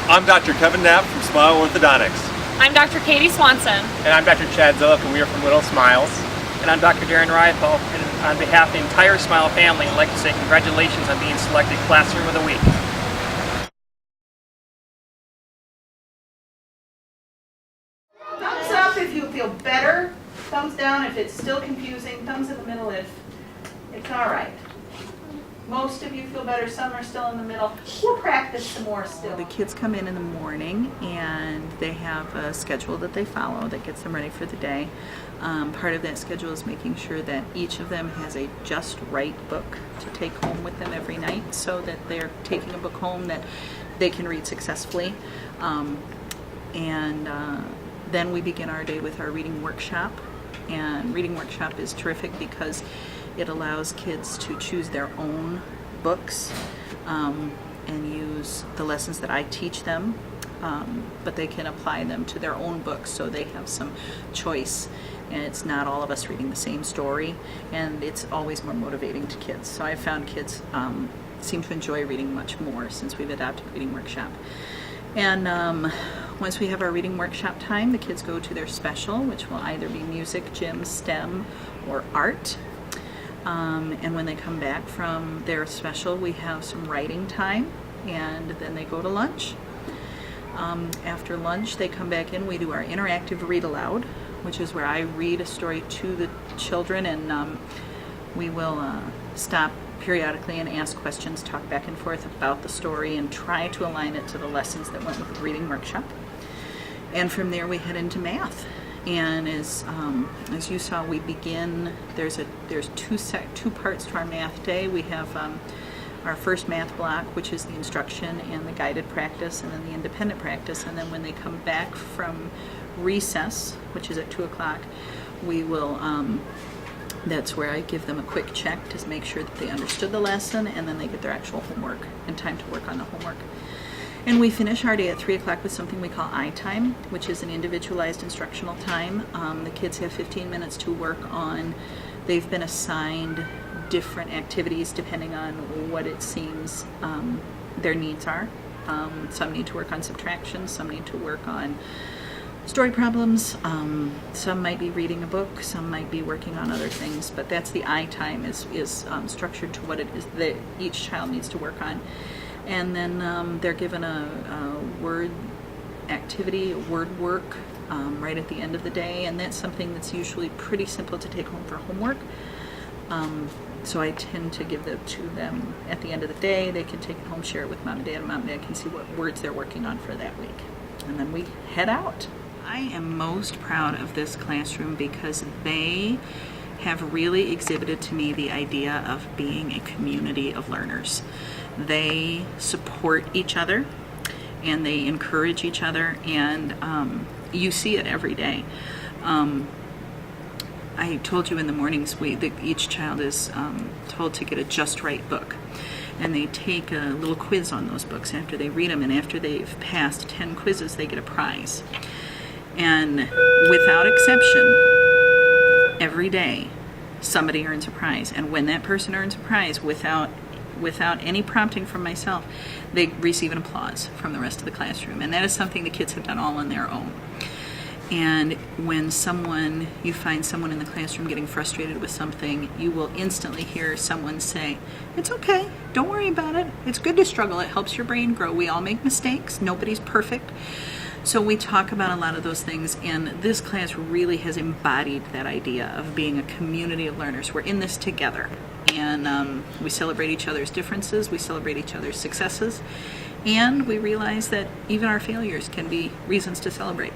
I'm Dr. Kevin Knapp from Smile Orthodontics. I'm Dr. Katie Swanson. And I'm Dr. Chad Zillick, and we are from Little Smiles. And I'm Dr. Darren Rythel, and on behalf of the entire Smile family, I'd like to say congratulations on being selected Classroom of the Week. Thumbs up if you feel better, thumbs down if it's still confusing, thumbs in the middle if it's all right. Most of you feel better, some are still in the middle. We'll practice some more still. The kids come in the morning and they have a schedule that they follow that gets them ready for the day. Part of that schedule is making sure that each of them has a just right book to take home with them every night so that they're taking a book home that they can read successfully. Then we begin our day with our reading workshop. And reading workshop is terrific because it allows kids to choose their own books and use the lessons that I teach them, but they can apply them to their own books so they have some choice. And it's not all of us reading the same story, and it's always more motivating to kids. So I've found kids seem to enjoy reading much more since we've adopted reading workshop. And once we have our reading workshop time, the kids go to their special, which will either be music, gym, STEM, or art. And when they come back from their special, we have some writing time, and then they go to lunch. After lunch, they come back in. We do our interactive read aloud, which is where I read a story to the children, and we will stop periodically and ask questions, talk back and forth about the story, and try to align it to the lessons that went with the reading workshop. And from there, we head into math. And as you saw, we begin. There's two parts to our math day. We have our first math block, which is the instruction and the guided practice, and then the independent practice. And then when they come back from recess, which is at 2:00, we will. That's where I give them a quick check to make sure that they understood the lesson, and then they get their actual homework and time to work on the homework. And we finish our day at 3:00 with something we call I-time, which is an individualized instructional time. The kids have 15 minutes to work on. They've been assigned different activities depending on what it seems their needs are. Some need to work on subtraction, some need to work on story problems, some might be reading a book, some might be working on other things, but that's the I-time is structured to what it is that each child needs to work on. And then they're given a word activity, a word work right at the end of the day, and that's something that's usually pretty simple to take home for homework. So I tend to give that to them at the end of the day. They can take it home, share it with mom and dad can see what words they're working on for that week. And then we head out. I am most proud of this classroom because they have really exhibited to me the idea of being a community of learners. They support each other and they encourage each other, and you see it every day. I told you in the mornings each child is told to get a just right book, and they take a little quiz on those books after they read them, and after they've passed 10 quizzes they get a prize. And without exception, every day somebody earns a prize, and when that person earns a prize without any prompting from myself, they receive an applause from the rest of the classroom, and that is something the kids have done all on their own. And when you find someone in the classroom getting frustrated with something, you will instantly hear someone say, "It's okay, don't worry about it, it's good to struggle, it helps your brain grow, we all make mistakes, nobody's perfect." So we talk about a lot of those things, and this class really has embodied that idea of being a community of learners. We're in this together, and we celebrate each other's differences, we celebrate each other's successes, and we realize that even our failures can be reasons to celebrate.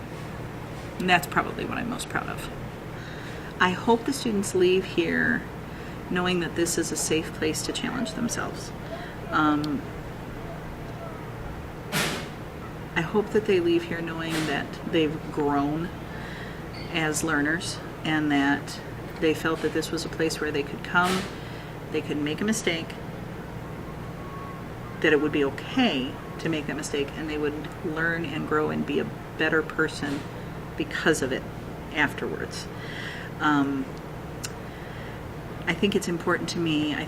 And that's probably what I'm most proud of. I hope the students leave here knowing that this is a safe place to challenge themselves. I hope that they leave here knowing that they've grown as learners, and that they felt that this was a place where they could come, they could make a mistake, that it would be okay to make that mistake, and they would learn and grow and be a better person because of it afterwards. I think it's important to me. I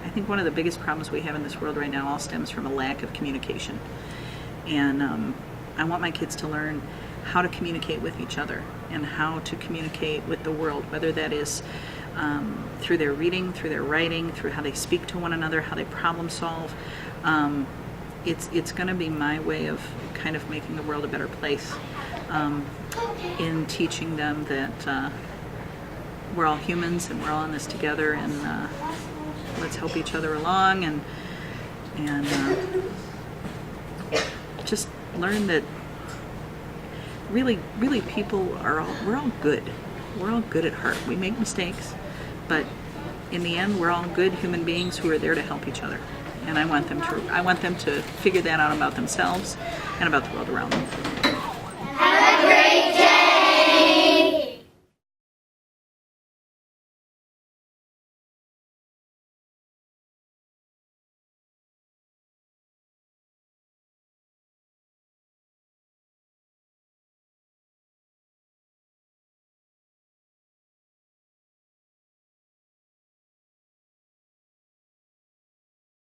I think one of the biggest problems we have in this world right now all stems from a lack of communication. And I want my kids to learn how to communicate with each other and how to communicate with the world, whether that is through their reading, through their writing, through how they speak to one another, how they problem solve. It's going to be my way of kind of making the world a better place, in teaching them that we're all humans and we're all in this together, and let's help each other along, and just learn that really people we're all good. We're all good at heart. We make mistakes, but in the end, we're all good human beings who are there to help each other. And I want them to figure that out about themselves and about the world around them.